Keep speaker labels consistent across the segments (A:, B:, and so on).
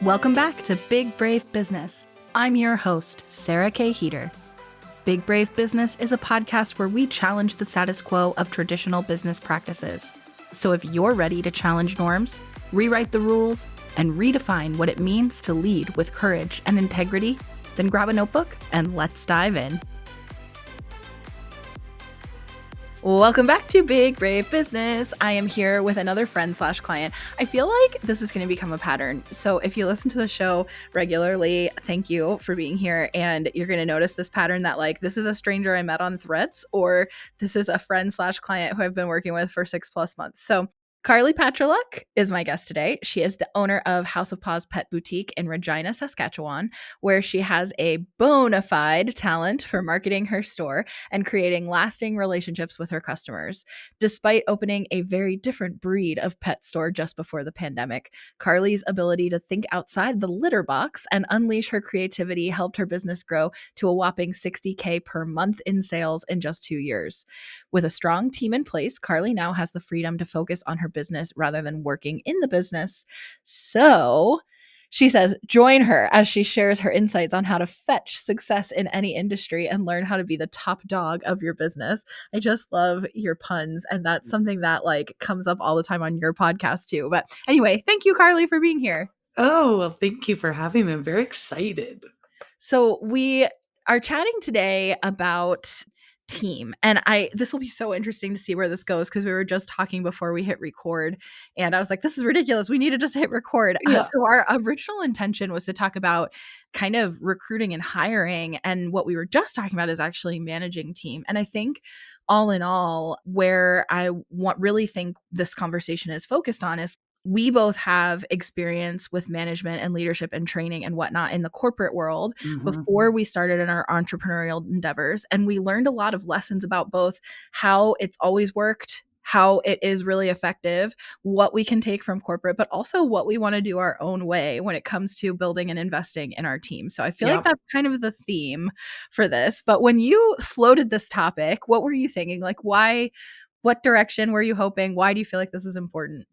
A: Welcome back to Big Brave Business. I'm your host, Sarah K. Heater. Big Brave Business is a podcast where we challenge the status quo of traditional business practices. So if you're ready to challenge norms, rewrite the rules, and redefine what it means to lead with courage and integrity, then grab a notebook and let's dive in. Welcome back to Big Brave Business. I am here with another friend/client. I feel like this is going to become a pattern. So if you listen to the show regularly, thank you for being here. And you're going to notice this pattern that like, this is a stranger I met on Threads, or this is a friend/client who I've been working with for 6+ months. So Carly Patryluk is my guest today. She is the owner of House of Paws Pet Boutique in Regina, Saskatchewan, where she has a bona fide talent for marketing her store and creating lasting relationships with her customers. Despite opening a very different breed of pet store just before the pandemic, Carly's ability to think outside the litter box and unleash her creativity helped her business grow to a whopping $60K per month in sales in just 2 years. With a strong team in place, Carly now has the freedom to focus on her business rather than working in the business. So she says, join her as she shares her insights on how to fetch success in any industry and learn how to be the top dog of your business. I just love your puns. And that's something that like comes up all the time on your podcast too. But anyway, thank you, Carly, for being here.
B: Oh, well, thank you for having me. I'm very excited.
A: So we are chatting today about team, and this will be so interesting to see where this goes, because we were just talking before we hit record and I was like, this is ridiculous, we need to just hit record.
B: Yeah.
A: So our original intention was to talk about kind of recruiting and hiring, and what we were just talking about is actually managing team. And I think all in all, where I really think this conversation is focused on is we both have experience with management and leadership and training and whatnot in the corporate world before we started in our entrepreneurial endeavors. And we learned a lot of lessons about both how it's always worked, how it is really effective, what we can take from corporate, but also what we want to do our own way when it comes to building and investing in our team. So I feel like that's kind of the theme for this. But when you floated this topic, what were you thinking? Like, why, what direction were you hoping? Why do you feel like this is important?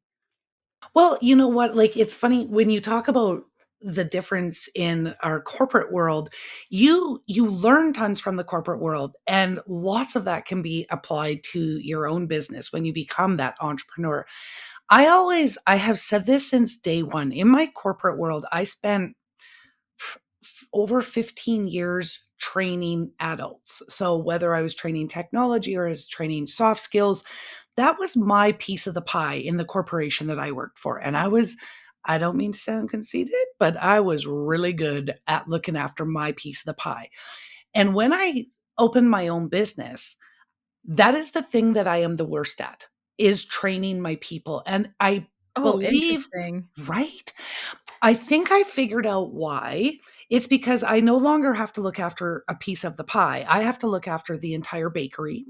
B: Well, you know what? Like, it's funny when you talk about the difference in our corporate world, you learn tons from the corporate world, and lots of that can be applied to your own business when you become that entrepreneur. I have said this since day one. In my corporate world, I spent over 15 years training adults. So whether I was training technology or I was training soft skills, that was my piece of the pie in the corporation that I worked for. And I don't mean to sound conceited, but I was really good at looking after my piece of the pie. And when I opened my own business, that is the thing that I am the worst at, is training my people. And I believe,
A: Interesting.
B: right? I think I figured out why. It's because I no longer have to look after a piece of the pie. I have to look after the entire bakery,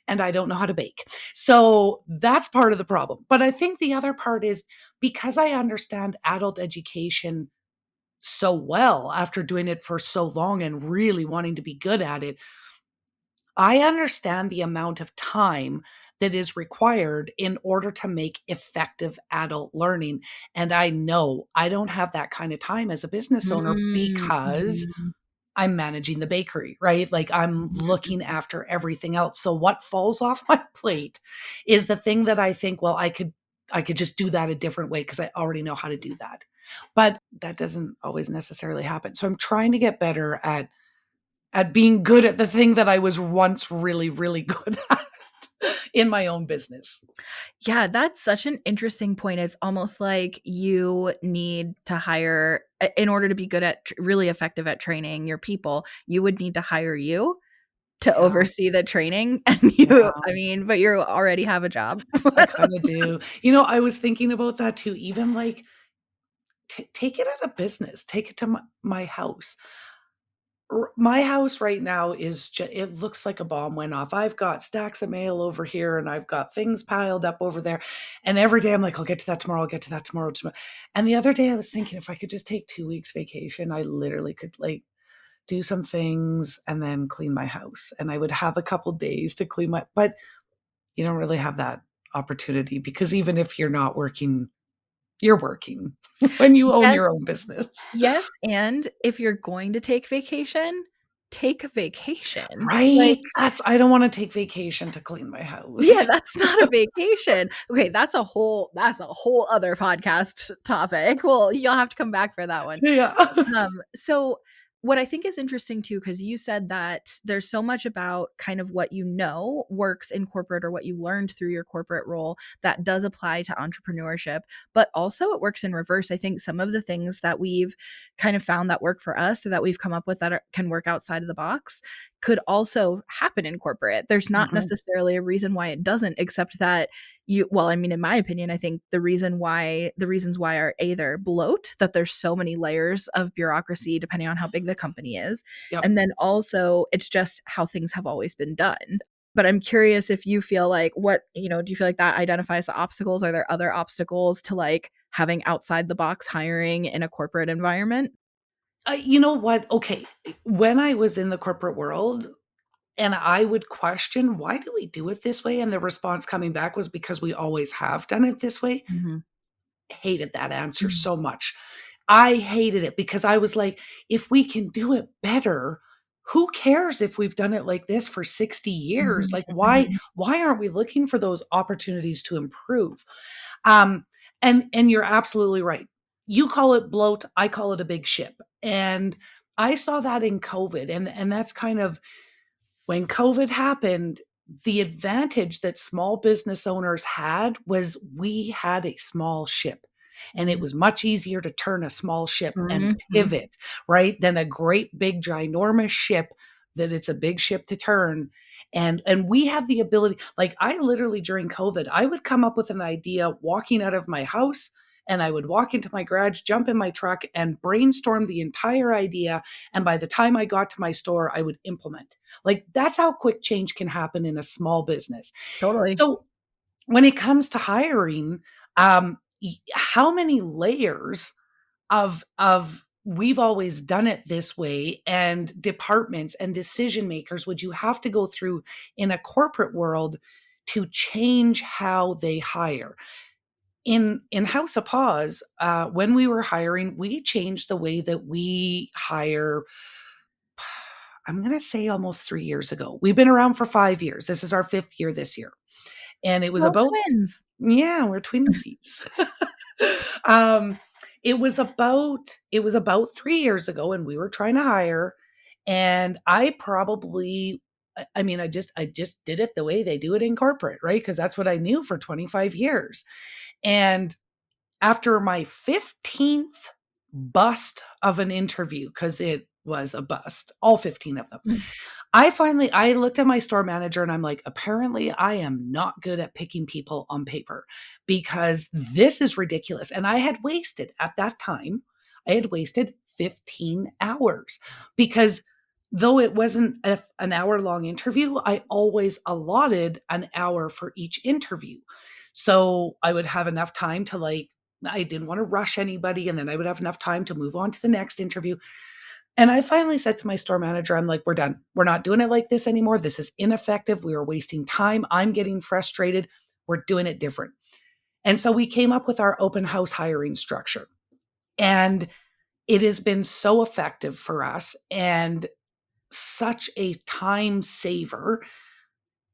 B: and I don't know how to bake. So that's part of the problem. But I think the other part is because I understand adult education so well after doing it for so long and really wanting to be good at it, I understand the amount of time that is required in order to make effective adult learning. And I know I don't have that kind of time as a business owner because
A: Mm-hmm.
B: I'm managing the bakery, right? Like I'm looking after everything else. So what falls off my plate is the thing that I think, well, I could just do that a different way because I already know how to do that. But that doesn't always necessarily happen. So I'm trying to get better at being good at the thing that I was once really, really good at in my own business.
A: Yeah, that's such an interesting point. It's almost like you need to hire, in order to be good at, really effective at training your people, you would need to hire you to
B: Yeah,
A: oversee the training. And
B: yeah,
A: I mean, but you already have a job.
B: I kind of do. I was thinking about that too. Even like take it out of business, take it to my house. My house right now is it looks like a bomb went off. I've got stacks of mail over here and I've got things piled up over there. And every day I'm like, I'll get to that tomorrow. I'll get to that tomorrow. And the other day I was thinking if I could just take 2 weeks vacation, I literally could like do some things and then clean my house. And I would have a couple days to clean but you don't really have that opportunity because even if you're not working You're working when you own
A: Yes,
B: your own business.
A: yes, and if you're going to take a vacation. Like,
B: Right? I don't wanna take vacation to clean my
A: yeah,
B: house.
A: that's not a vacation. Okay, that's a whole other podcast topic. Well, you'll have to come back for that one.
B: Yeah.
A: So what I think is interesting too, because you said that there's so much about kind of what you know works in corporate or what you learned through your corporate role that does apply to entrepreneurship, but also it works in reverse. I think some of the things that we've kind of found that work for us or that we've come up with that can work outside of the box could also happen in corporate. There's not
B: Mhm.
A: necessarily a reason why it doesn't, except that well, I mean, in my opinion, I think the reasons why are either bloat, that there's so many layers of bureaucracy depending on how big the company is,
B: Yep.
A: and then also it's just how things have always been done. But I'm curious if you feel like do you feel like that identifies the obstacles? Are there other obstacles to like having outside the box hiring in a corporate environment?
B: You know what? Okay, when I was in the corporate world and I would question, "Why do we do it this way?" And the response coming back was, "Because we always have done it this way."
A: Mhm.
B: Hated that answer
A: Mhm.
B: so much. I hated it because I was like, "If we can do it better, who cares if we've done it like this for 60 years?
A: Mhm.
B: Like,
A: Mhm.
B: why aren't we looking for those opportunities to improve?" Um, and you're absolutely right. You call it bloat, I call it a big ship. And I saw that in COVID, and that's kind of when COVID happened, the advantage that small business owners had was we had a small ship, and it
A: Mhm.
B: was much easier to turn a small ship and
A: Mhm.
B: pivot, right, than a great big ginormous ship that it's a big ship to turn, and we have the ability, like, I literally during COVID, I would come up with an idea walking out of my house, and I would walk into my garage, jump in my truck, and brainstorm the entire idea, and by the time I got to my store, I would implement. Like, that's how quick change can happen in a small business.
A: Totally.
B: So, when it comes to hiring, how many layers of we've always done it this way and departments and decision makers would you have to go through in a corporate world to change how they hire? In House of Paws, when we were hiring, we changed the way that we hire. I'm going to say almost 3 years ago. We've been around for 5 years. This is our fifth year this year. And it was
A: Oh,
B: about,
A: twins.
B: yeah, we're twinsies. um, it was about 3 years ago, and we were trying to hire. And I probably, I mean, I just did it the way they do it in corporate, right? Because that's what I knew for 25 years. And after my 15th bust of an interview, because it was a bust, all 15 of them,
A: Mm.
B: I looked at my store manager and I'm like, apparently I am not good at picking people on paper because this is ridiculous. And I had wasted at that time, I had wasted 15 hours because though it wasn't an hour long interview, I always allotted an hour for each interview. So I would have enough time to, like, I didn't want to rush anybody. And then I would have enough time to move on to the next interview. And I finally said to my store manager, I'm like, we're done. We're not doing it like this anymore. This is ineffective. We are wasting time. I'm getting frustrated. We're doing it different. And so we came up with our open house hiring structure. And it has been so effective for us and such a time saver.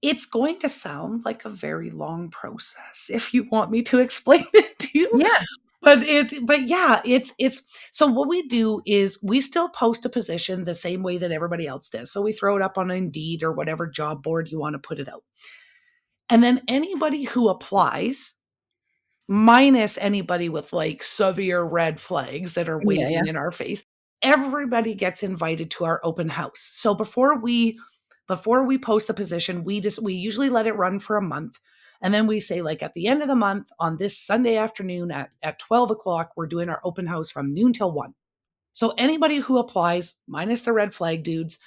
B: It's going to sound like a very long process if you want me to explain it to you.
A: Yeah.
B: But yeah, it's so what we do is we still post a position the same way that everybody else does. So we throw it up on Indeed or whatever job board you want to put it out. And then anybody who applies, minus anybody with like severe red flags that are
A: Yeah, yeah.
B: waving in our face, everybody gets invited to our open house. So before we post the position, we usually let it run for a month. And then we say, like, at the end of the month on this Sunday afternoon at 12 o'clock, we're doing our open house from noon till 1. So anybody who applies, minus the red flag dudes,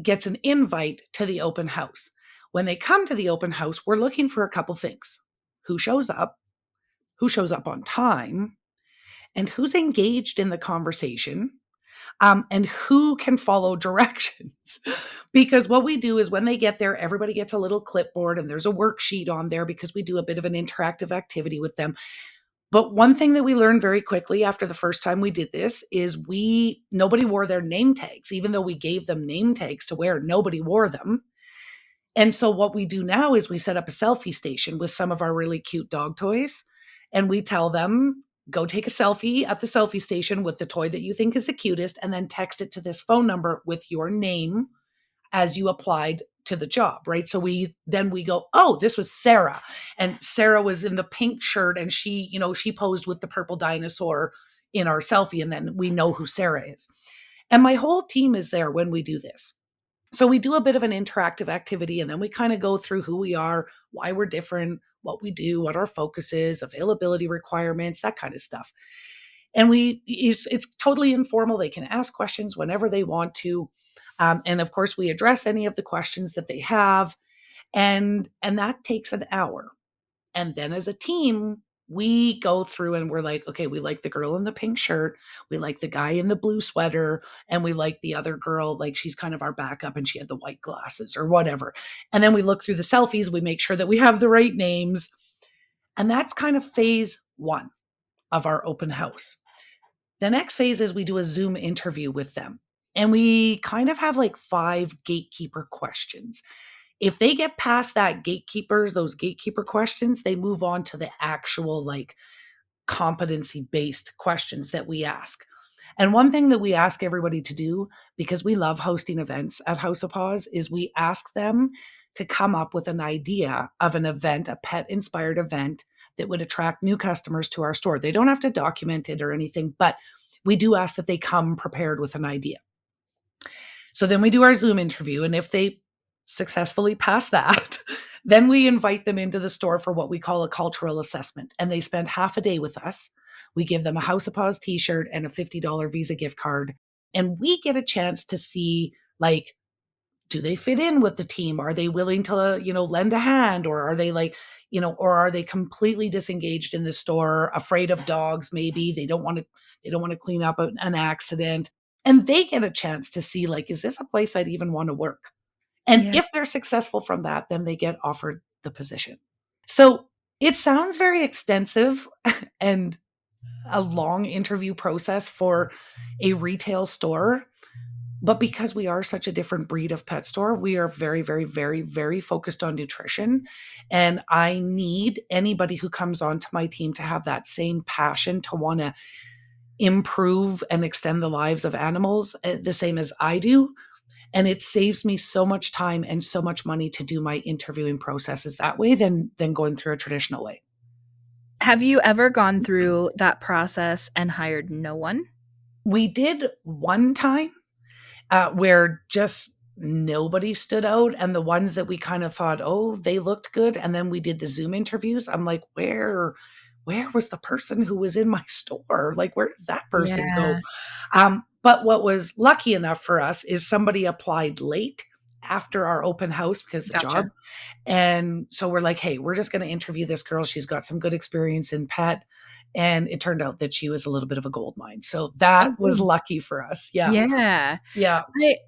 B: gets an invite to the open house. When they come to the open house, we're looking for a couple things: who shows up, who shows up on time, and who's engaged in the conversation, and who can follow directions. Because what we do is when they get there, everybody gets a little clipboard and there's a worksheet on there because we do a bit of an interactive activity with them. But one thing that we learned very quickly after the first time we did this is nobody wore their name tags. Even though we gave them name tags to wear, nobody wore them. And so what we do now is we set up a selfie station with some of our really cute dog toys, and we tell them, go take a selfie at the selfie station with the toy that you think is the cutest, and then text it to this phone number with your name as you applied to the job, right? So we go, oh, this was Sarah, and Sarah was in the pink shirt, and she posed with the purple dinosaur in our selfie, and then we know who Sarah is. And my whole team is there when we do this. So we do a bit of an interactive activity, and then we kind of go through who we are, why we're different, what we do, what our focus is, availability requirements, that kind of stuff. And it's totally informal. They can ask questions whenever they want to. And of course, we address any of the questions that they have. And that takes an hour. And then as a team, we go through and we're like, okay, we like the girl in the pink shirt. We like the guy in the blue sweater. And we like the other girl, like she's kind of our backup and she had the white glasses or whatever. And then we look through the selfies. We make sure that we have the right names. And that's kind of phase one of our open house. The next phase is we do a Zoom interview with them. And we kind of have like 5 gatekeeper questions. If they get past those gatekeeper questions, they move on to the actual like competency based questions that we ask. And one thing that we ask everybody to do, because we love hosting events at House of Paws, is we ask them to come up with an idea of an event, a pet inspired event that would attract new customers to our store. They don't have to document it or anything, but we do ask that they come prepared with an idea. So then we do our Zoom interview. And if they successfully pass that, then we invite them into the store for what we call a cultural assessment. And they spend half a day with us. We give them a House of Paws t-shirt and a $50 Visa gift card. And we get a chance to see, like, do they fit in with the team? Are they willing to, lend a hand? Or are they or are they completely disengaged in the store, afraid of dogs? Maybe they don't want to clean up an accident. And they get a chance to see, like, is this a place I'd even want to work? And
A: Yeah.
B: if they're successful from that, then they get offered the position. So it sounds very extensive and a long interview process for a retail store. But because we are such a different breed of pet store, we are very, very, very, very focused on nutrition. And I need anybody who comes onto my team to have that same passion to want to improve and extend the lives of animals the same as I do. And it saves me so much time and so much money to do my interviewing processes that way than going through a traditional way.
A: Have you ever gone through that process and hired no one?
B: We did one time where just nobody stood out. And the ones that we kind of thought, oh, they looked good. And then we did the Zoom interviews. I'm like, where was the person who was in my store? Like, where did that person go?
A: Yeah.
B: But what was lucky enough for us is somebody applied late after our open house because the
A: Gotcha.
B: job. And so we're like, hey, we're just going to interview this girl. She's got some good experience in pet. And it turned out that she was a little bit of a gold mine. So that
A: Oh,
B: was
A: good.
B: lucky for us. Yeah.
A: Yeah.
B: Yeah.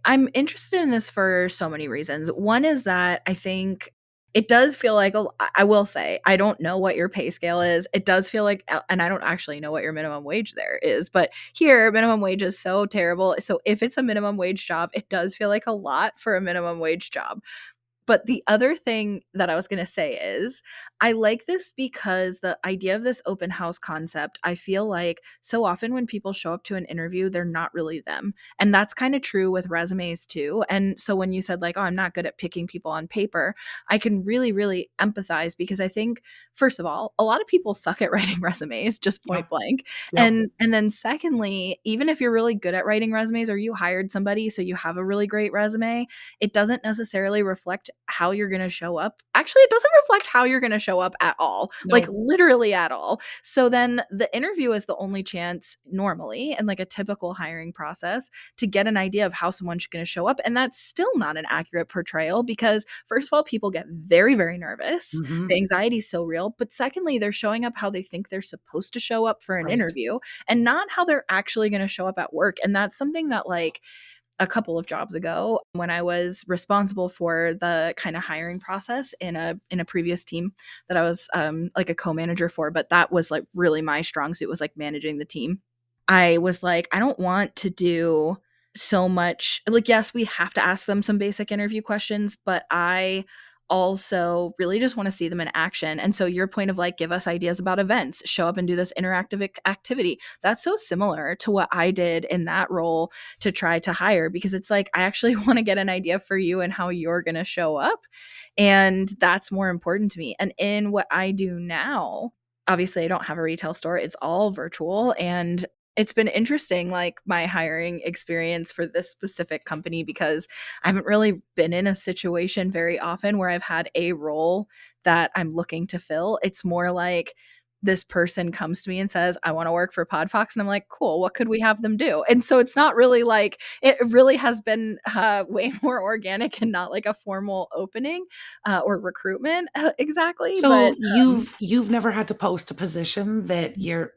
A: I'm interested in this for so many reasons. One is that I think it does feel like I will say, I don't know what your pay scale is. It does feel like, and I don't actually know what your minimum wage there is, but here, minimum wage is so terrible. So if it's a minimum wage job, it does feel like a lot for a minimum wage job. But the other thing that I was going to say is I like this because the idea of this open house concept, I feel like so often when people show up to an interview, they're not really them. And that's kind of true with resumes too. And so when you said, like, oh, I'm not good at picking people on paper, I can really, really empathize because I think, first of all, a lot of people suck at writing resumes, just
B: Yeah.
A: point blank.
B: Yeah.
A: And then secondly, even if you're really good at writing resumes or you hired somebody, so you have a really great resume, it doesn't necessarily reflect how you're going to show up. Actually, it doesn't reflect how you're going to show up at all, like
B: No.
A: literally at all. So then the interview is the only chance normally in like a typical hiring process to get an idea of how someone's going to show up. And that's still not an accurate portrayal because, first of all, people get very, very nervous.
B: Mm-hmm.
A: The anxiety is so real. But secondly, they're showing up how they think they're supposed to show up for an
B: Right.
A: interview and not how they're actually going to show up at work. And that's something that, like, a couple of jobs ago when I was responsible for the kind of hiring process in a previous team that I was like a co-manager for, but that was like really my strong suit was like managing the team. I was like, I don't want to do so much. Like, yes, we have to ask them some basic interview questions, but I also really just want to see them in action. And so, your point of like, give us ideas about events, show up and do this interactive activity, that's so similar to what I did in that role to try to hire because it's like, I actually want to get an idea for you and how you're going to show up. And that's more important to me. And in what I do now, obviously I don't have a retail store. It's all virtual and it's been interesting like my hiring experience for this specific company because I haven't really been in a situation very often where I've had a role that I'm looking to fill. It's more like this person comes to me and says, I want to work for Podfox. And I'm like, cool, what could we have them do? And so it's not really like, it really has been way more organic and not like a formal opening or recruitment exactly.
B: So
A: But
B: you've never had to post a position that you're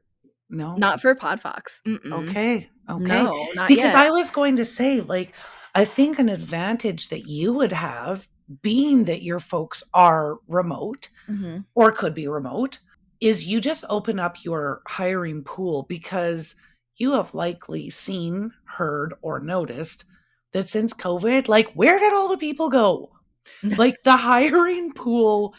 B: no?
A: not for Podfox. Mm-mm.
B: Okay, okay.
A: No, not
B: Because
A: yet.
B: I was going to say, like, I think an advantage that you would have, being that your folks are remote
A: Mhm.
B: or could be remote, is you just open up your hiring pool because you have likely seen, heard, or noticed that since COVID, like, where did all the people go? Like, the hiring pool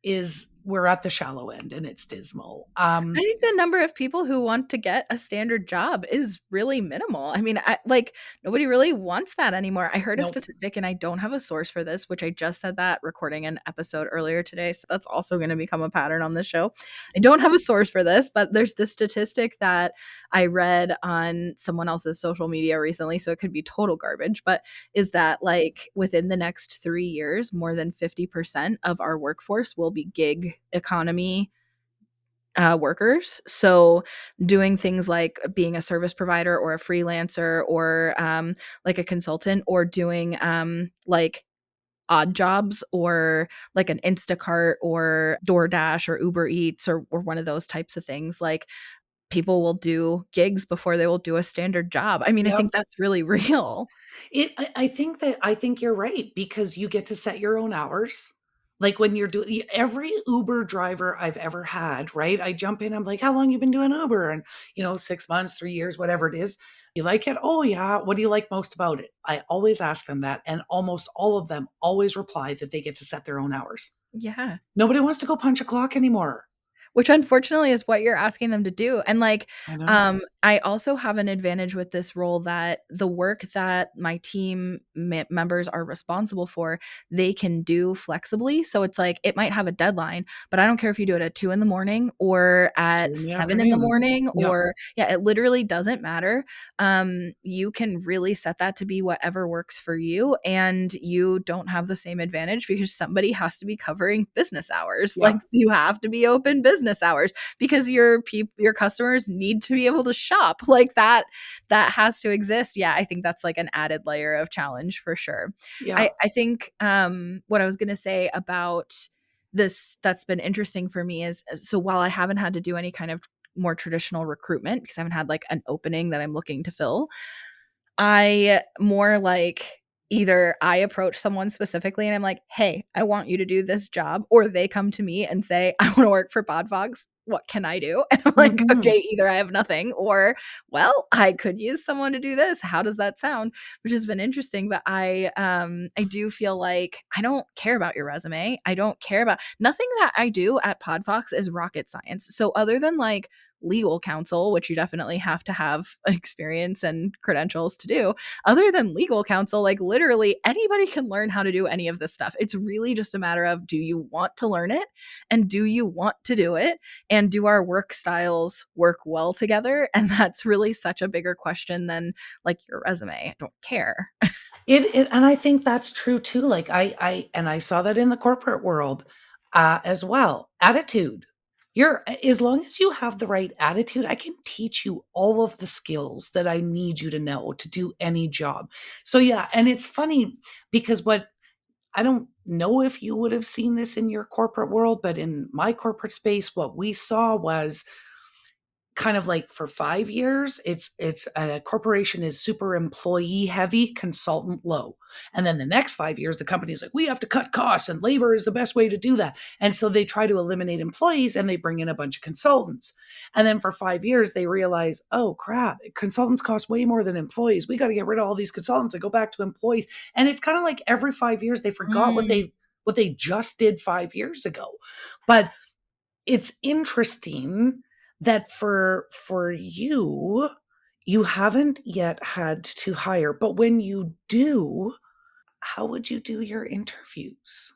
B: is we're at the shallow end and it's dismal.
A: I think the number of people who want to get a standard job is really minimal. I mean, I like nobody really wants that anymore. I heard a
B: Nope.
A: statistic and I don't have a source for this, which I just said that recording an episode earlier today. So that's also going to become a pattern on this show. I don't have a source for this, but there's this statistic that I read on someone else's social media recently. So it could be total garbage, but is that like within the next 3 years, more than 50% of our workforce will be gig economy workers. So doing things like being a service provider or a freelancer or like a consultant or doing like odd jobs or like an Instacart or DoorDash or Uber Eats or one of those types of things. Like people will do gigs before they will do a standard job. I mean, I
B: Yep.
A: think that's really real.
B: I think you're right because you get to set your own hours. Like when you're doing every Uber driver I've ever had, right? I jump in, I'm like, how long you been doing Uber? And 6 months, 3 years, whatever it is. You like it? Oh yeah. What do you like most about it? I always ask them that. And almost all of them always reply that they get to set their own hours.
A: Yeah.
B: Nobody wants to go punch a clock anymore.
A: Which unfortunately is what you're asking them to do. And like,
B: I know.
A: I also have an advantage with this role that the work that my team members are responsible for, they can do flexibly. So it's like it might have a deadline, but I don't care if you do it at 2 in the morning or
B: Two
A: at
B: in the
A: 7 in the
B: afternoon.
A: morning,
B: Yep.
A: or yeah, it literally doesn't matter. You can really set that to be whatever works for you, and you don't have the same advantage because somebody has to be covering business hours. Like
B: Yep.
A: you have to be open business hours because your customers need to be able to shop like that has to exist. Yeah, I think that's like an added layer of challenge for sure. I
B: Yep.
A: I think what I was going to say about this that's been interesting for me is so while I haven't had to do any kind of more traditional recruitment because I haven't had like an opening that I'm looking to fill, I more like either I approach someone specifically and I'm like, "Hey, I want you to do this job," or they come to me and say, "I want to work for Podfox. What can I do?" And I'm like,
B: Mhm.
A: "Okay, either I have nothing or, well, I could use someone to do this. How does that sound?" Which has been interesting, but I do feel like I don't care about your resume. I don't care about nothing that I do at Podfox is rocket science. So other than like legal counsel, which you definitely have to have experience and credentials to do. Other than legal counsel, like literally anybody can learn how to do any of this stuff. It's really just a matter of do you want to learn it and do you want to do it and do our work styles work well together? And that's really such a bigger question than like your resume. I don't care.
B: It and I think that's true too, like, I saw that in the corporate world, as well. Attitude. You're as long as you have the right attitude, I can teach you all of the skills that I need you to know to do any job. So, yeah, and it's funny because what I don't know if you would have seen this in your corporate world, but in my corporate space, what we saw was kind of like for 5 years, it's a corporation is super employee heavy, consultant low. And then the next 5 years, the company's like, we have to cut costs and labor is the best way to do that. And so they try to eliminate employees and they bring in a bunch of consultants. And then for 5 years, they realize, oh crap, consultants cost way more than employees. We got to get rid of all these consultants and go back to employees. And it's kind of like every 5 years they forgot
A: Mm,
B: what they just did 5 years ago. But it's interesting that for you, you haven't yet had to hire, but when you do, how would you do your interviews?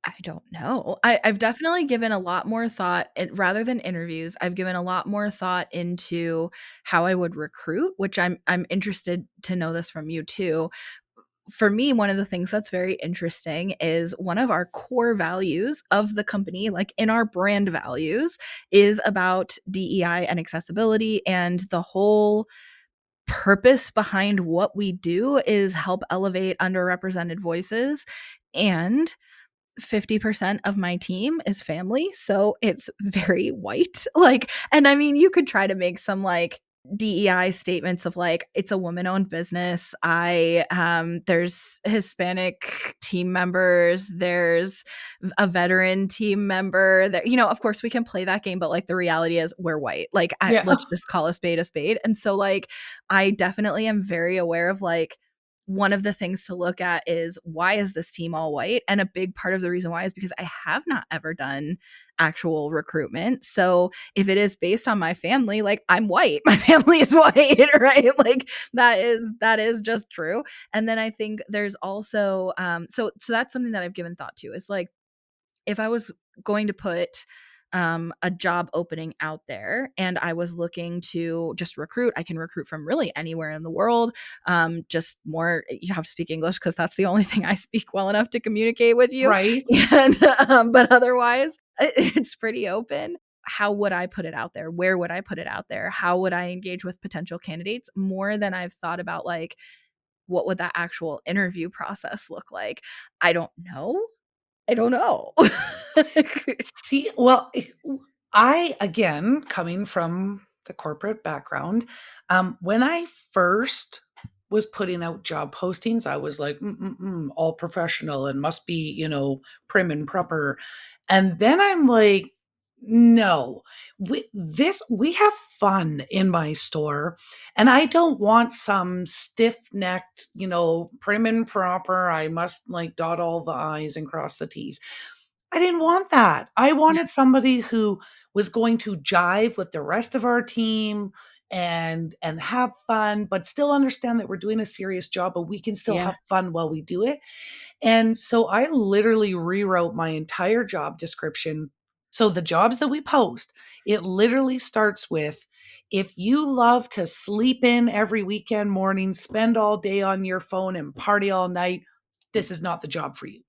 A: I don't know. I've definitely given a lot more thought rather than interviews. I've given a lot more thought into how I would recruit, which I'm interested to know this from you too. For me, one of the things that's very interesting is one of our core values of the company, like in our brand values, is about DEI and accessibility. And the whole purpose behind what we do is help elevate underrepresented voices. And 50% of my team is family, so it's very white. Like, and I mean, you could try to make some like DEI statements of like it's a woman-owned business. There's Hispanic team members, there's a veteran team member. That of course we can play that game, but like the reality is we're white. Like
B: Yeah.
A: let's just call a spade a spade. And so like I definitely am very aware of like one of the things to look at is why is this team all white? And a big part of the reason why is because I have not ever done actual recruitment. So if it is based on my family, like I'm white, my family is white, right? Like that is just true. And then I think there's also so that's something that I've given thought to is like if I was going to put a job opening out there and I was looking to just recruit, I can recruit from really anywhere in the world. Just more, you have to speak English because that's the only thing I speak well enough to communicate with you.
B: Right.
A: And, but otherwise, it's pretty open. How would I put it out there? Where would I put it out there? How would I engage with potential candidates more than I've thought about like, what would that actual interview process look like? I don't know. I don't know.
B: See, well, I, again, coming from the corporate background, when I first was putting out job postings, I was like, all professional and must be, prim and proper. And then I'm like, no, we have fun in my store, and I don't want some stiff-necked, prim and proper. I must like dot all the I's and cross the T's. I didn't want that. I
A: Yeah,
B: wanted somebody who was going to jive with the rest of our team and have fun, but still understand that we're doing a serious job, but we can still
A: yeah.
B: have fun while we do it. And so I literally rewrote my entire job description. So the jobs that we post, it literally starts with, if you love to sleep in every weekend morning, spend all day on your phone and party all night, this is not the job for you.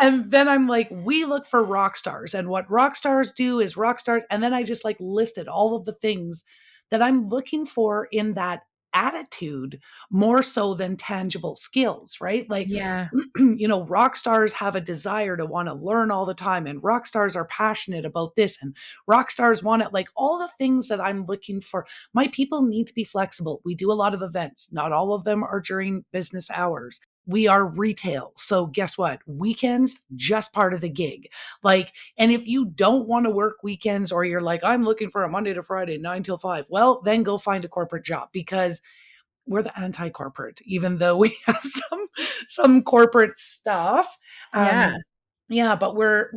B: And then I'm like, we look for rock stars, and what rock stars do is rock stars. And then I just like listed all of the things that I'm looking for in that attitude more so than tangible skills, right? Like,
A: Yeah,
B: rock stars have a desire to want to learn all the time, and rock stars are passionate about this, and rock stars want it, like all the things that I'm looking for. My people need to be flexible. We do a lot of events, not all of them are during business hours. We are retail. So guess what? Weekends, just part of the gig. Like, and if you don't want to work weekends, or you're like, I'm looking for a Monday to Friday, 9 till 5, well, then go find a corporate job, because we're the anti-corporate, even though we have some corporate stuff.
A: yeah,
B: Yeah, but we're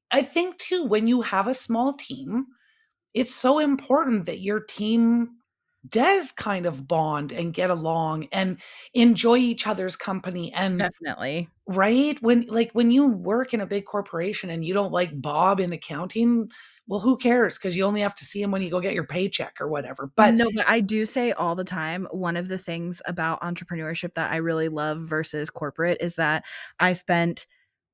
B: I think too, when you have a small team, it's so important that your team does kind of bond and get along and enjoy each other's company. And
A: definitely.
B: right, when you work in a big corporation and you don't like Bob in accounting, well, who cares? Because you only have to see him when you go get your paycheck or whatever. But
A: No, but I do say all the time, one of the things about entrepreneurship that I really love versus corporate is that I spent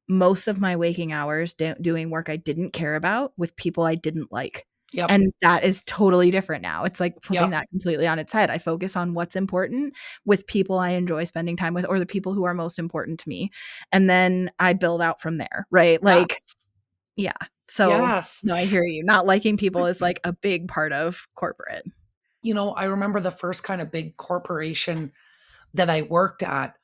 A: most of my waking hours doing work I didn't care about with people I didn't like.
B: yep,
A: And that is totally different now. It's like flipping
B: yep,
A: that completely on its head. I focus on what's important with people I enjoy spending time with or the people who are most important to me. And then I build out from there, right? Like,
B: yes.
A: yeah. So,
B: Yes.
A: no, I hear you. Not liking people is like a big part of corporate.
B: I remember the first kind of big corporation that I worked at.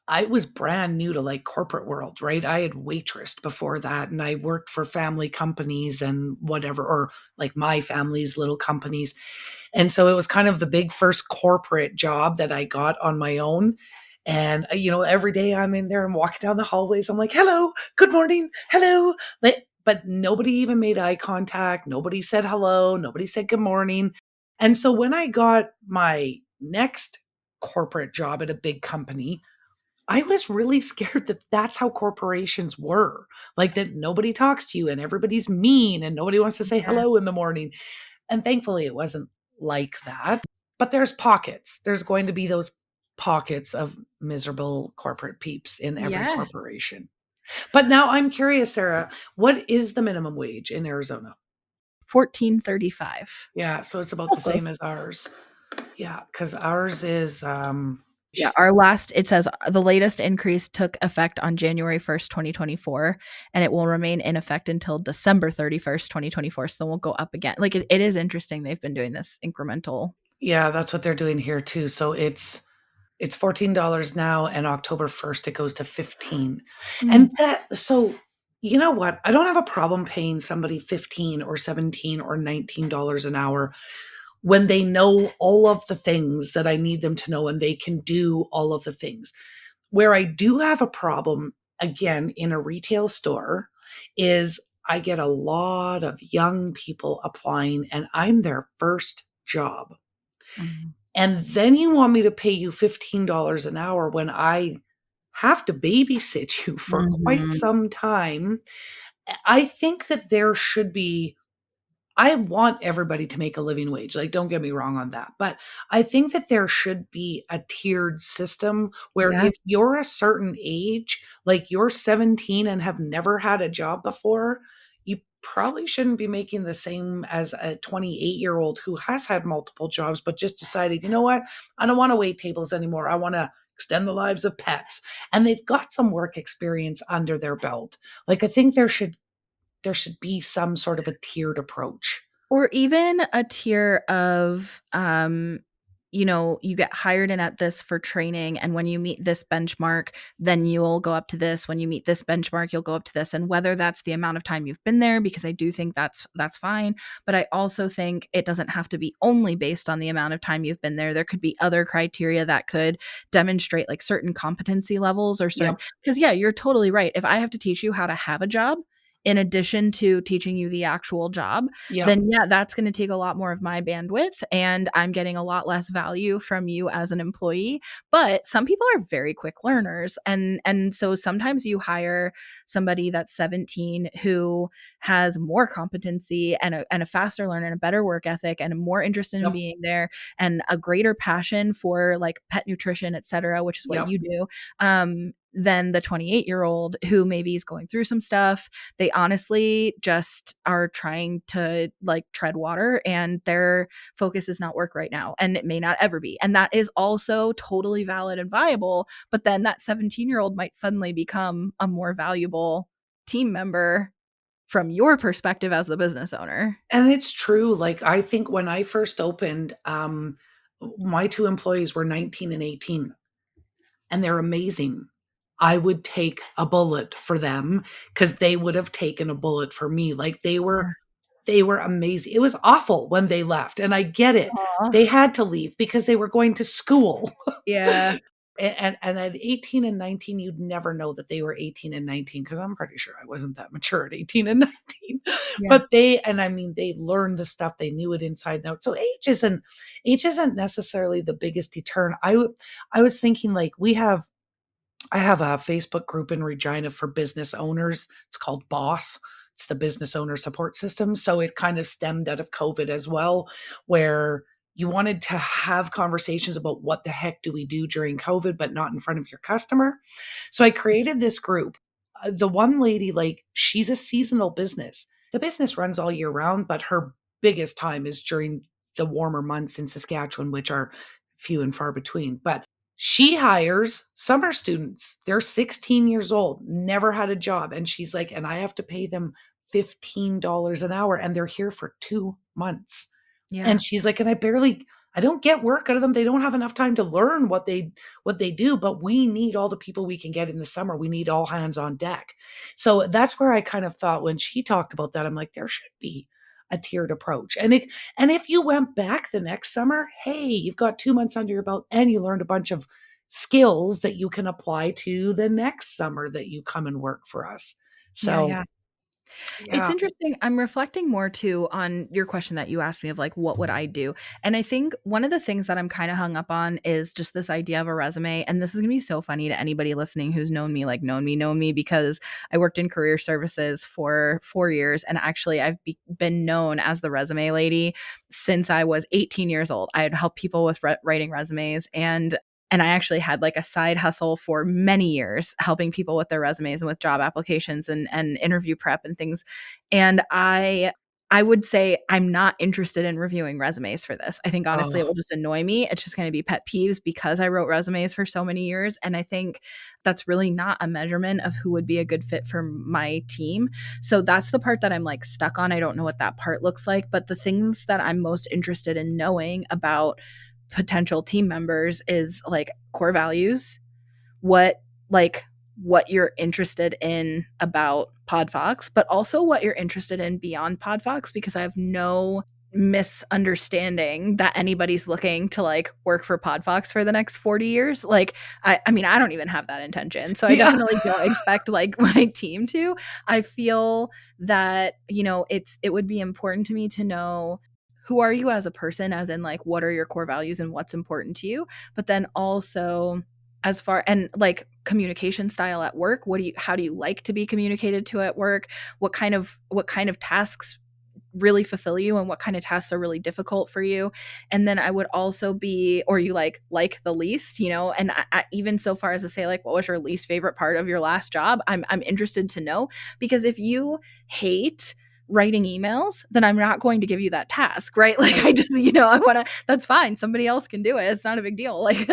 B: I was brand new to like corporate world, right? I had waitressed before that and I worked for family companies and whatever, or like my family's little companies. And so it was kind of the big first corporate job that I got on my own. And, every day I'm in there and walking down the hallways. I'm like, hello, good morning, hello. But nobody even made eye contact. Nobody said hello. Nobody said good morning. And so when I got my next corporate job at a big company, I was really scared that that's how corporations were. Like that nobody talks to you and everybody's mean and nobody wants to say
A: Yeah.
B: hello in the morning. And thankfully, it wasn't like that. But there's pockets. There's going to be those pockets of miserable corporate peeps in every
A: Yeah.
B: corporation. But now I'm curious, Sarah, what is the minimum wage in Arizona?
A: 14.35.
B: Yeah, so it's about the
A: That's
B: same
A: close.
B: as ours. Yeah, because ours is
A: Yeah, it says the latest increase took effect on January 1st, 2024, and it will remain in effect until December 31st, 2024. So then we'll go up again. Like it is interesting. They've been doing this incremental.
B: yeah, that's what they're doing here too. So it's $14 now, and October 1st it goes to 15.
A: Mm,
B: And that so you know what? I don't have a problem paying somebody 15 or 17 or $19 an hour when they know all of the things that I need them to know and they can do all of the things. Where I do have a problem, again, in a retail store, is I get a lot of young people applying and I'm their first job.
A: mm,
B: And then you want me to pay you $15 an hour when I have to babysit you for quite
A: mhm.
B: some time. I think that there should be I want everybody to make a living wage. Like, don't get me wrong on that. But I think that there should be a tiered system where
A: Yeah.
B: if you're a certain age, like you're 17 and have never had a job before, you probably shouldn't be making the same as a 28-year-old who has had multiple jobs, but just decided, you know what? I don't want to wait tables anymore. I want to extend the lives of pets. And they've got some work experience under their belt. Like, I think there should be some sort of a tiered approach.
A: Or even a tier of, you get hired in at this for training, and when you meet this benchmark, then you'll go up to this. When you meet this benchmark, you'll go up to this. And whether that's the amount of time you've been there, because I do think that's fine. But I also think it doesn't have to be only based on the amount of time you've been there. There could be other criteria that could demonstrate like certain competency levels or certain,
B: Yep.
A: because yeah, you're totally right. If I have to teach you how to have a job, in addition to teaching you the actual job,
B: Yep.
A: then yeah, that's going to take a lot more of my bandwidth and I'm getting a lot less value from you as an employee. But some people are very quick learners, and so sometimes you hire somebody that's 17 who has more competency and a faster learner and a better work ethic and a more interested in
B: Yep.
A: being there and a greater passion for like pet nutrition, etc., which is what
B: Yep.
A: you do. Than the 28-year-old who maybe is going through some stuff. They honestly just are trying to like tread water and their focus is not work right now and it may not ever be. And that is also totally valid and viable. But then that 17-year-old might suddenly become a more valuable team member from your perspective as the business owner.
B: And it's true. Like, I think when I first opened, my 2 employees were 19 and 18, and they're amazing. I would take a bullet for them because they would have taken a bullet for me. Like, they were amazing. It was awful when they left, and I get it.
A: Aw.
B: They had to leave because they were going to school.
A: Yeah.
B: And at 18 and 19, you'd never know that they were 18 and 19 because I'm pretty sure I wasn't that mature at 18 and 19.
A: Yeah.
B: But they learned the stuff, they knew it inside and out. So age isn't necessarily the biggest deterrent. I was thinking like I have a Facebook group in Regina for business owners. It's called Boss. It's the business owner support system. So it kind of stemmed out of COVID as well, where you wanted to have conversations about what the heck do we do during COVID, but not in front of your customer. So I created this group. The one lady, like, she's a seasonal business. The business runs all year round, but her biggest time is during the warmer months in Saskatchewan, which are few and far between. But she hires summer students. They're 16 years old, never had a job. And she's like, and I have to pay them $15 an hour and they're here for 2 months.
A: Yeah.
B: And she's like, and I don't get work out of them. They don't have enough time to learn what they do, but we need all the people we can get in the summer. We need all hands on deck. So that's where I kind of thought when she talked about that, I'm like, there should be a tiered approach. And if you went back the next summer, hey, you've got 2 months under your belt and you learned a bunch of skills that you can apply to the next summer that you come and work for us.
A: Yeah,
B: So
A: yeah. It's
B: yeah.
A: interesting. I'm reflecting more too on your question that you asked me of like, what would I do? And I think one of the things that I'm kind of hung up on is just this idea of a resume. And this is going to be so funny to anybody listening who's known me because I worked in career services for 4 years. And actually, I've been known as the resume lady since I was 18 years old. I had helped people with writing resumes, and I actually had like a side hustle for many years helping people with their resumes and with job applications and interview prep and things. And I would say I'm not interested in reviewing resumes for this. I think honestly it
B: Oh,
A: will just annoy me. It's just going to be pet peeves because I wrote resumes for so many years. And I think that's really not a measurement of who would be a good fit for my team. So that's the part that I'm like stuck on. I don't know what that part looks like. But the things that I'm most interested in knowing about potential team members is like core values, what like what you're interested in about Podfox, but also what you're interested in beyond Podfox, because I have no misunderstanding that anybody's looking to like work for Podfox for the next 40 years. Like I mean, I don't even have that intention. So I
B: yeah.
A: definitely don't expect like my team to. I feel that, it would be important to me to know who are you as a person, as in like what are your core values and what's important to you, but then also as far and like communication style at work, how do you like to be communicated to at work, what kind of tasks really fulfill you and what kind of tasks are really difficult for you. And then I would also be, or you like the least, and even so far as to say like what was your least favorite part of your last job, I'm interested to know, because if you hate writing emails, then I'm not going to give you that task, right? Like
B: Right.
A: I just, I want to, that's fine, somebody else can do it, it's not a big deal. Like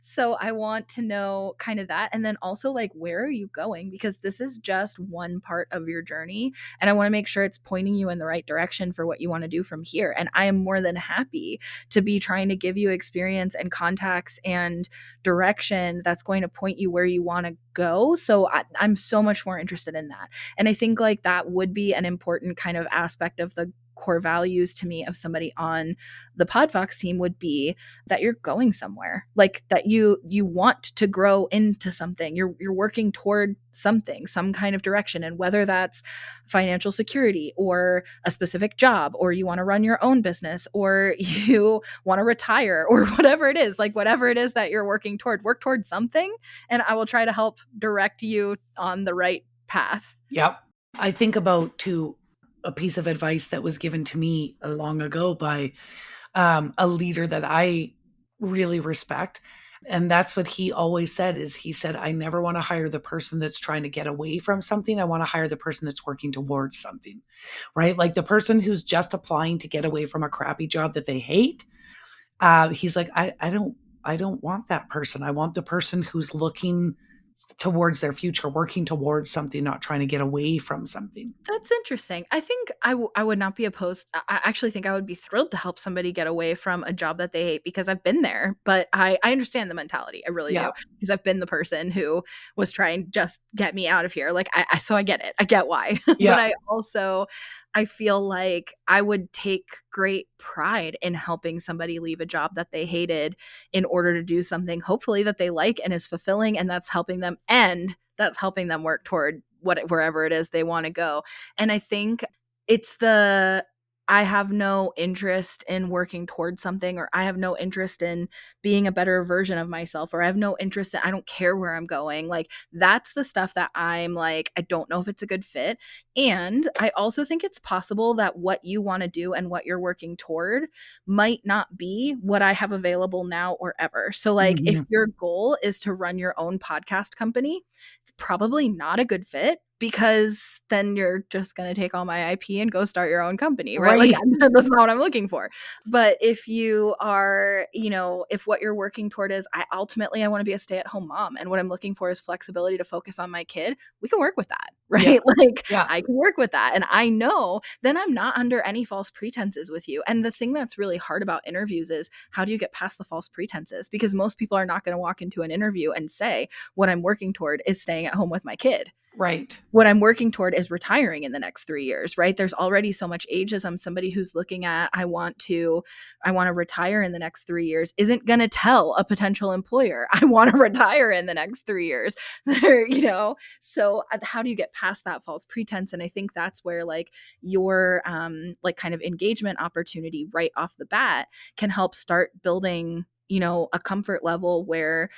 A: so I want to know kind of that. And then also like where are you going, because this is just one part of your journey, and I want to make sure it's pointing you in the right direction for what you want to do from here. And I am more than happy to be trying to give you experience and contacts and direction that's going to point you where you want to go. So I'm so much more interested in that. And I think like that would be an important kind of aspect of the core values to me of somebody on the Podfox team, would be that you're going somewhere, like that you want to grow into something, you're working toward something, some kind of direction, and whether that's financial security or a specific job, or you want to run your own business, or you want to retire, or whatever it is, like whatever it is that you're working toward, work toward something, and I will try to help direct you on the right path.
B: Yep. I think about too a piece of advice that was given to me long ago by a leader that I really respect. And that's what he always said is he said, I never want to hire the person that's trying to get away from something. I want to hire the person that's working towards something, right? Like the person who's just applying to get away from a crappy job that they hate. He's like, I don't want that person. I want the person who's looking towards their future, working towards something, not trying to get away from something.
A: That's interesting. I think I would not be opposed. I actually think I would be thrilled to help somebody get away from a job that they hate, because I've been there. But I understand the mentality. I really
B: Yeah.
A: do, because I've been the person who was trying to just get me out of here. Like so I get it. I get why. But
B: Yeah.
A: I feel like I would take great pride in helping somebody leave a job that they hated in order to do something hopefully that they like and is fulfilling, and that's helping them work toward wherever it is they want to go. And I think it's the I have no interest in working towards something, or I have no interest in being a better version of myself, or I have no interest in, I don't care where I'm going. Like that's the stuff that I'm like, I don't know if it's a good fit. And I also think it's possible that what you want to do and what you're working toward might not be what I have available now or ever. So like if
B: Mhm.
A: your goal is to run your own podcast company, it's probably not a good fit, because then you're just going to take all my IP and go start your own company, right? Like
B: Right.
A: that's not what I'm looking for. But if you are, if what you're working toward is, I want to be a stay-at-home mom, and what I'm looking for is flexibility to focus on my kid, we can work with that.
B: Yes.
A: right? Like
B: Yeah.
A: I can work with that. And I know then I'm not under any false pretenses with you. And the thing that's really hard about interviews is how do you get past the false pretenses? Because most people are not going to walk into an interview and say, what I'm working toward is staying at home with my kid.
B: Right.
A: What I'm working toward is retiring in the next 3 years, right? There's already so much ageism. Somebody who's looking at I want to retire in the next 3 years isn't going to tell a potential employer, I want to retire in the next 3 years. So how do you get past that false pretense? And I think that's where like your like kind of engagement opportunity right off the bat can help start building, a comfort level where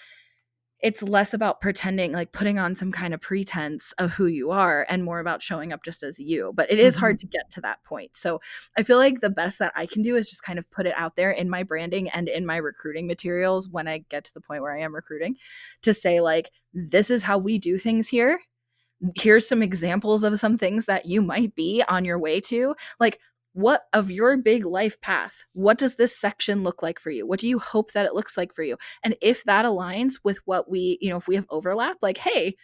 A: it's less about pretending, like putting on some kind of pretense of who you are and more about showing up just as you. But it is
B: Mhm.
A: hard to get to that point. So I feel like the best that I can do is just kind of put it out there in my branding and in my recruiting materials when I get to the point where I am recruiting to say, like, this is how we do things here. Here's some examples of some things that you might be on your way to. Like, what of your big life path, what does this section look like for you? What do you hope that it looks like for you? And if that aligns with what if we have overlap, like, hey,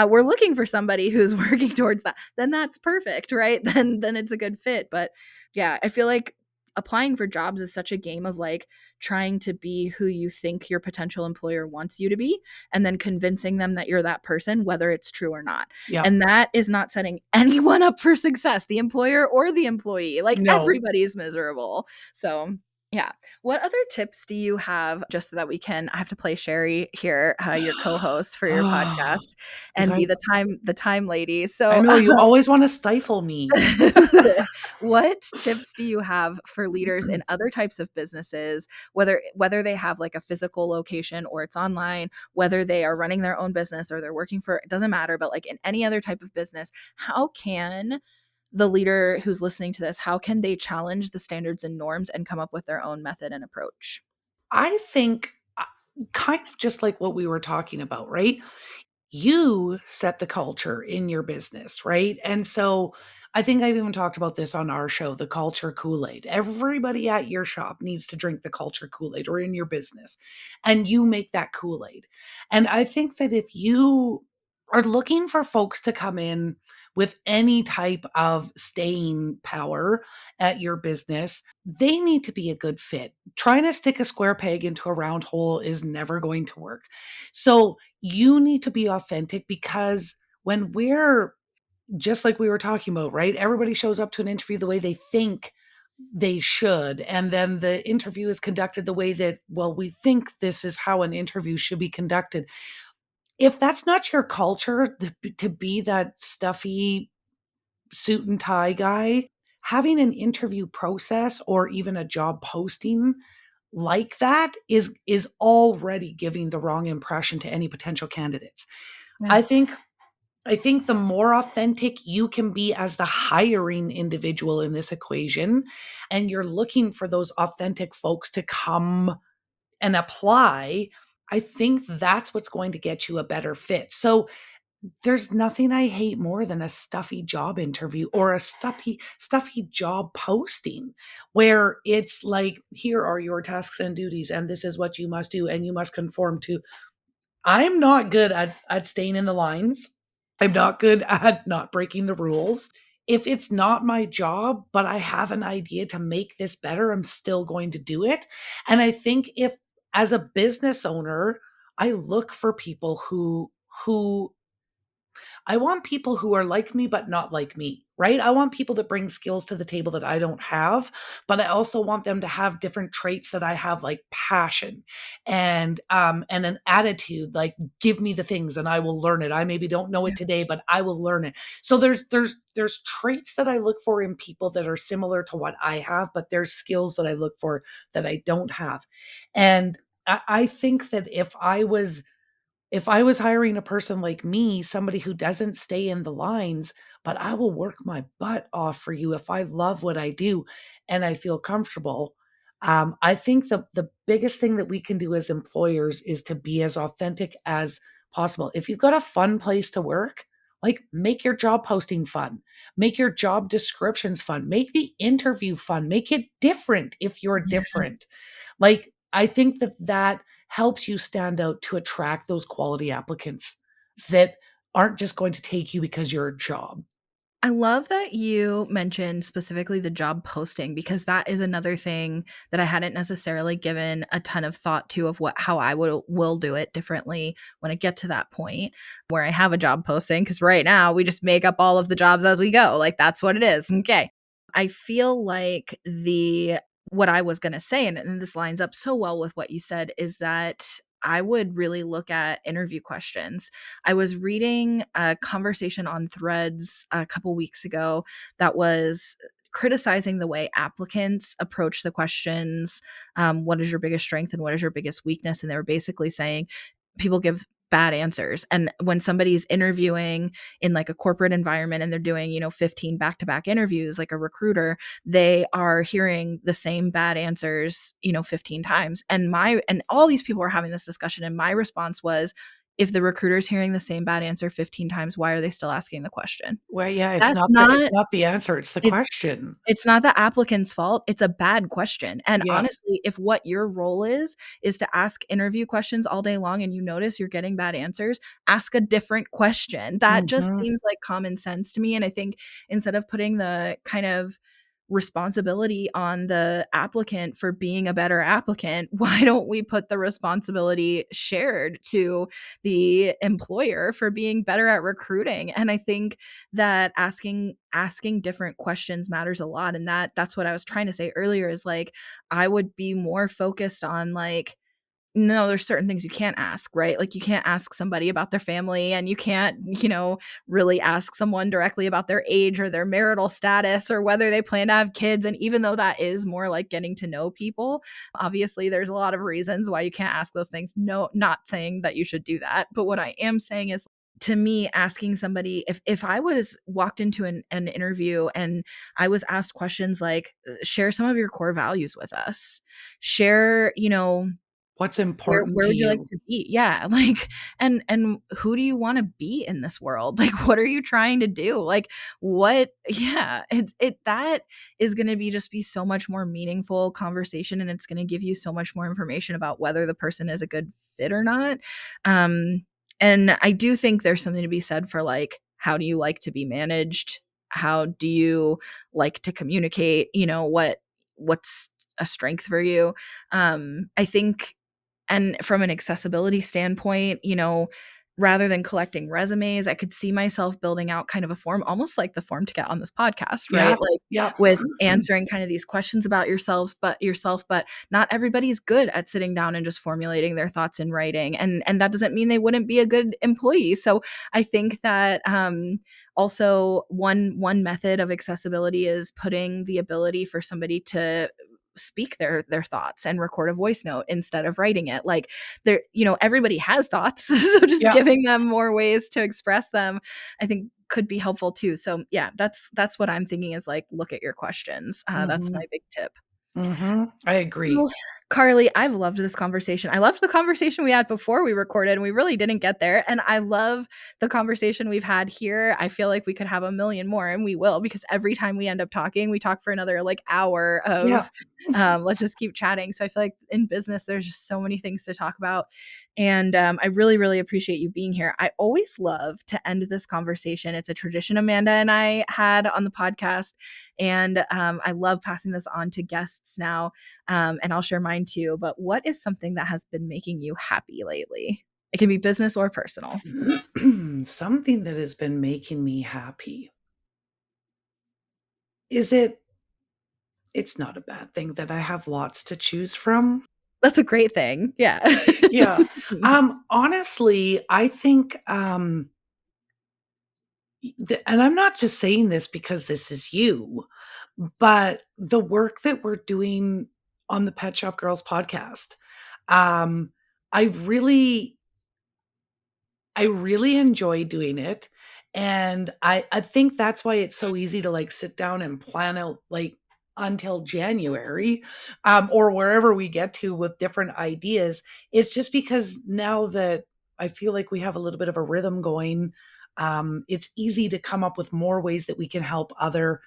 A: we're looking for somebody who's working towards that, then that's perfect, right? Then it's a good fit. But yeah, I feel like applying for jobs is such a game of like trying to be who you think your potential employer wants you to be and then convincing them that you're that person, whether it's true or not.
B: Yeah.
A: And that is not setting anyone up for success, the employer or the employee. Like
B: No.
A: everybody's miserable. So yeah. What other tips do you have, just so that we can, I have to play Sherry here, your co-host for your
B: Ah,
A: podcast,
B: you
A: and
B: guys,
A: be the time lady.
B: I
A: So
B: know you always wanna stifle me.
A: what tips do you have for leaders in other types of businesses, whether they have like a physical location or it's online, whether they are running their own business or they're working for, it doesn't matter, but like in any other type of business, how can the leader who's listening to this, how can they challenge the standards and norms and come up with their own method and approach?
B: I think, kind of just like what we were talking about, right? You set the culture in your business, right? And so I think I've even talked about this on our show, the culture Kool-Aid. Everybody at your shop needs to drink the culture Kool-Aid or in your business, and you make that Kool-Aid. And I think that if you are looking for folks to come in with any type of staying power at your business, they need to be a good fit. Trying to stick a square peg into a round hole is never going to work. So you need to be authentic, because when we're just like we were talking about, right? Everybody shows up to an interview the way they think they should. And then the interview is conducted the way that, well, we think this is how an interview should be conducted. If that's not your culture, to be that stuffy suit and tie guy, having an interview process or even a job posting like that is already giving the wrong impression to any potential candidates.
A: Yeah.
B: I think I think the more authentic you can be as the hiring individual in this equation, and you're looking for those authentic folks to come and apply, I think that's what's going to get you a better fit. So there's nothing I hate more than a stuffy job interview or a stuffy job posting where it's like, here are your tasks and duties, and this is what you must do, and you must conform to. I'm not good at staying in the lines. I'm not good at not breaking the rules. If it's not my job, but I have an idea to make this better, I'm still going to do it. And I think if, as a business owner, I look for people who I want people who are like me, but not like me, right? I want people that bring skills to the table that I don't have, but I also want them to have different traits that I have, like passion and an attitude, like give me the things and I will learn it. I maybe don't know it today, but I will learn it. So there's traits that I look for in people that are similar to what I have, but there's skills that I look for that I don't have. And I think that if I was hiring a person like me, somebody who doesn't stay in the lines, but I will work my butt off for you if I love what I do and I feel comfortable. I think the biggest thing that we can do as employers is to be as authentic as possible. If you've got a fun place to work, like make your job posting fun, make your job descriptions fun, make the interview fun, make it different if you're
A: Yeah.
B: different. Like, I think that helps you stand out to attract those quality applicants that aren't just going to take you because you're a job.
A: I love that you mentioned specifically the job posting, because that is another thing that I hadn't necessarily given a ton of thought to, of how I will do it differently when I get to that point where I have a job posting, because right now we just make up all of the jobs as we go. Like, that's what it is. Okay. I feel like the what I was going to say, and this lines up so well with what you said, is that I would really look at interview questions. I was reading a conversation on Threads a couple weeks ago that was criticizing the way applicants approach the questions. What is your biggest strength and what is your biggest weakness? And they were basically saying people give bad answers. And when somebody's interviewing in like a corporate environment and they're doing, 15 back-to-back interviews, like a recruiter, they are hearing the same bad answers, 15 times. And all these people were having this discussion. And my response was, if the recruiter's hearing the same bad answer 15 times, why are they still asking the question?
B: Well, yeah, it's
A: That's
B: not
A: not
B: the answer, it's the
A: it's
B: question.
A: it's not the applicant's fault, it's a bad question, and
B: Yeah.
A: honestly, if what your role is to ask interview questions all day long and you notice you're getting bad answers, ask a different question. That just
B: Mhm.
A: seems like common sense to me, and I think instead of putting the kind of responsibility on the applicant for being a better applicant, why don't we put the responsibility shared to the employer for being better at recruiting? And I think that asking different questions matters a lot, and that's what I was trying to say earlier, is like I would be more focused on like, no, there's certain things you can't ask, right? Like, you can't ask somebody about their family, and you can't, really ask someone directly about their age or their marital status or whether they plan to have kids. And even though that is more like getting to know people, obviously there's a lot of reasons why you can't ask those things. No, not saying that you should do that. But what I am saying is, to me, asking somebody, if I was walked into an interview and I was asked questions like, share some of your core values with us, share,
B: What's
A: where
B: important
A: where
B: to
A: would you like
B: you?
A: to be? Yeah, like, and who do you wanna be in this world? Like, what are you trying to do? Like, what yeah, that is gonna be so much more meaningful conversation, and it's gonna give you so much more information about whether the person is a good fit or not. Um, and I do think there's something to be said for, like, how do you like to be managed? How do you like to communicate? What's a strength for you? I think, and from an accessibility standpoint, rather than collecting resumes, I could see myself building out kind of a form, almost like the form to get on this podcast,
B: Yeah,
A: right? Like,
B: yeah.
A: with answering kind of these questions about yourself, but not everybody's good at sitting down and just formulating their thoughts in writing. And that doesn't mean they wouldn't be a good employee. So I think that also one method of accessibility is putting the ability for somebody to speak their thoughts and record a voice note instead of writing it. Like, there, everybody has thoughts, so just
B: Yeah.
A: giving them more ways to express them, I think, could be helpful too. So yeah, that's what I'm thinking, is like, look at your questions. That's my
B: Mhm,
A: big tip.
B: mhm. I agree.
A: So, Carly, I've loved this conversation. I loved the conversation we had before we recorded, and we really didn't get there. And I love the conversation we've had here. I feel like we could have a million more, and we will, because every time we end up talking, we talk for another like hour
B: Yeah.
A: of let's just keep chatting. So I feel like in business, there's just so many things to talk about. And I really, really appreciate you being here. I always love to end this conversation. It's a tradition Amanda and I had on the podcast. And I love passing this on to guests now, and I'll share mine too. But what is something that has been making you happy lately? It can be business or personal.
B: Something that has been making me happy. Is it it's not a bad thing that I have lots to choose from.
A: That's a great thing. Yeah.
B: Yeah. Honestly, I think, and I'm not just saying this because this is you, but the work that we're doing on the Pet Shop Girls podcast, um, I really I really enjoy doing it, and I think that's why it's so easy to, like, sit down and plan out, like, until January, or wherever we get to with different ideas. It's just because now that I feel like we have a little bit of a rhythm going, it's easy to come up with more ways that we can help other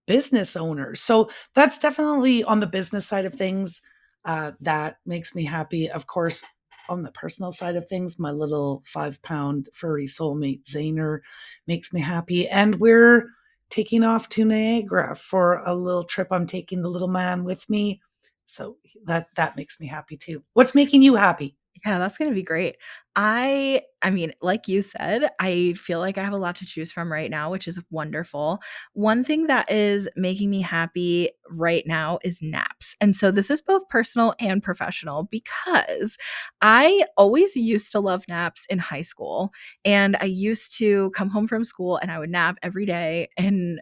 B: business owners. So that's definitely on the business side of things, that makes me happy. Of course, on the personal side of things, my little 5-pound furry soulmate Zaner makes me happy. And we're taking off to Niagara for a little trip. I'm taking the little man with me. So that makes me happy too. What's making you happy?
A: Yeah, that's gonna be great. I mean, like you said, I feel like I have a lot to choose from right now, which is wonderful. One thing that is making me happy right now is naps. And so this is both personal and professional because I always used to love naps in high school. And I used to come home from school and I would nap every day in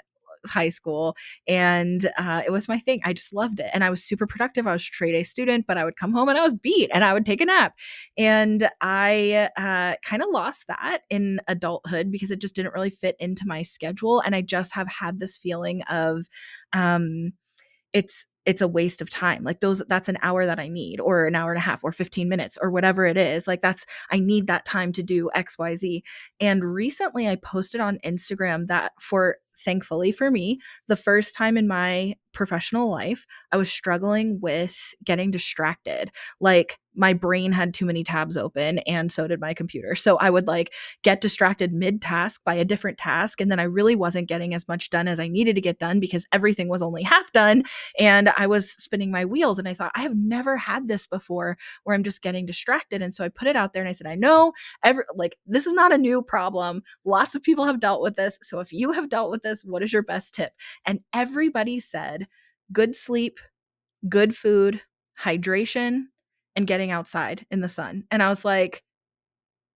A: high school, and it was my thing. I just loved it, and I was super productive. I was a straight A student, but I would come home and I was beat, and I would take a nap. And I kind of lost that in adulthood because it just didn't really fit into my schedule, and I just have had this feeling of um, it's a waste of time. Like that's an hour that I need, or an hour and a half, or 15 minutes, or whatever it is. Like I need that time to do XYZ. And recently I posted on Instagram that thankfully for me, the first time in my professional life, I was struggling with getting distracted. Like my brain had too many tabs open, and so did my computer. So I would like get distracted mid task by a different task. And then I really wasn't getting as much done as I needed to get done because everything was only half done. And I was spinning my wheels. And I thought, I have never had this before where I'm just getting distracted. And so I put it out there and I said, I know this is not a new problem. Lots of people have dealt with this. So if you have dealt with this, what is your best tip? And everybody said good sleep, good food, hydration, and getting outside in the sun. And I was like,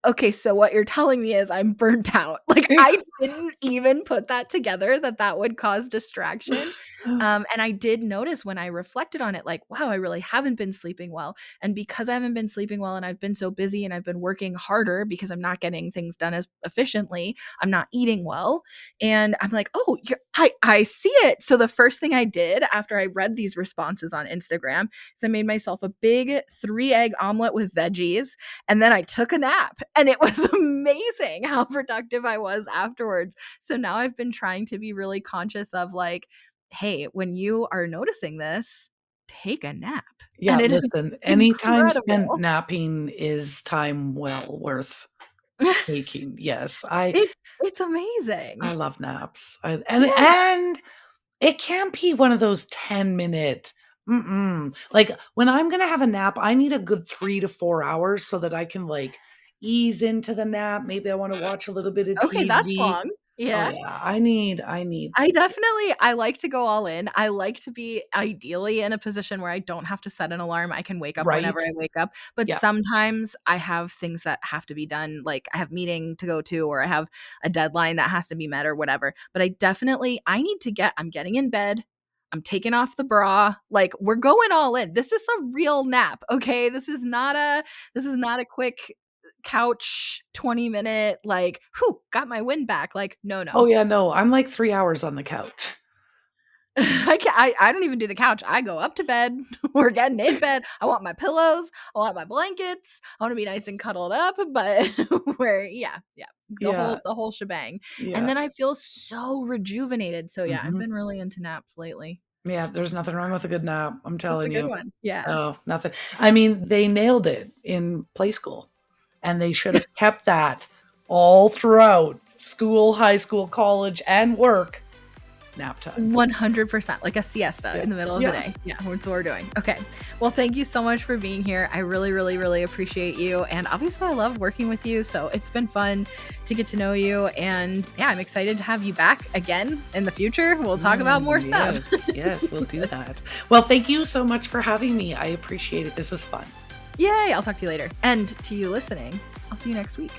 A: okay, so what you're telling me is I'm burnt out. Like I didn't even put that together that would cause distraction. And I did notice when I reflected on it, like, wow, I really haven't been sleeping well. And because I haven't been sleeping well and I've been so busy and I've been working harder because I'm not getting things done as efficiently, I'm not eating well. And I'm like, oh, I see it. So the first thing I did after I read these responses on Instagram is I made myself a big 3-egg omelet with veggies. And then I took a nap, and it was amazing how productive I was afterwards. So now I've been trying to be really conscious of like, hey, when you are noticing this, take a nap.
B: Yeah,
A: And it is
B: listen, any time spent
A: incredible.
B: napping is time well worth taking. Yes,
A: It's amazing.
B: I love naps.
A: Yeah.
B: And it can't be one of those 10-minute like, when I'm gonna have a nap, I need a good 3 to 4 hours so that I can, like, ease into the nap. Maybe I wanna watch a little bit of
A: Okay, that's
B: TV.
A: long.
B: Oh,
A: Yeah.
B: yeah, I need
A: I like to go all in. I like to be ideally in a position where I don't have to set an alarm. I can wake up whenever
B: right?
A: I wake up. But
B: Yeah.
A: sometimes I have things that have to be done, like I have meeting to go to, or I have a deadline that has to be met or whatever. But I need to I'm getting in bed. I'm taking off the bra. Like we're going all in. This is a real nap, okay? This is not a quick couch 20-minute like, whew, got my wind back. Like, no,
B: Oh,
A: no.
B: yeah, no, I'm, like, 3 hours on the couch.
A: I don't even do the couch. I go up to bed. We're getting in bed. I want my pillows. I want my blankets. I want to be nice and cuddled up, but yeah,
B: Yeah,
A: the whole shebang. And
B: yeah.
A: then I feel so rejuvenated. So yeah, I've
B: Mhm.
A: been really into naps lately.
B: Yeah, there's nothing wrong with a good nap, I'm
A: That's a
B: telling
A: good
B: you.
A: one. Yeah.
B: Oh, nothing. I mean, they nailed it in play school, and they should have kept that all throughout school, high school, college, and work. Nap time.
A: 100%, like a siesta
B: Yeah.
A: in the middle of the
B: Yeah.
A: day. Yeah, that's what we're doing. Okay. Well, thank you so much for being here. I really, really, really appreciate you. And obviously, I love working with you. So it's been fun to get to know you. And yeah, I'm excited to have you back again in the future. We'll talk about more stuff.
B: Yes, yes, we'll do that. Well, thank you so much for having me. I appreciate it. This was fun.
A: Yay. I'll talk to you later. And to you listening, I'll see you next week.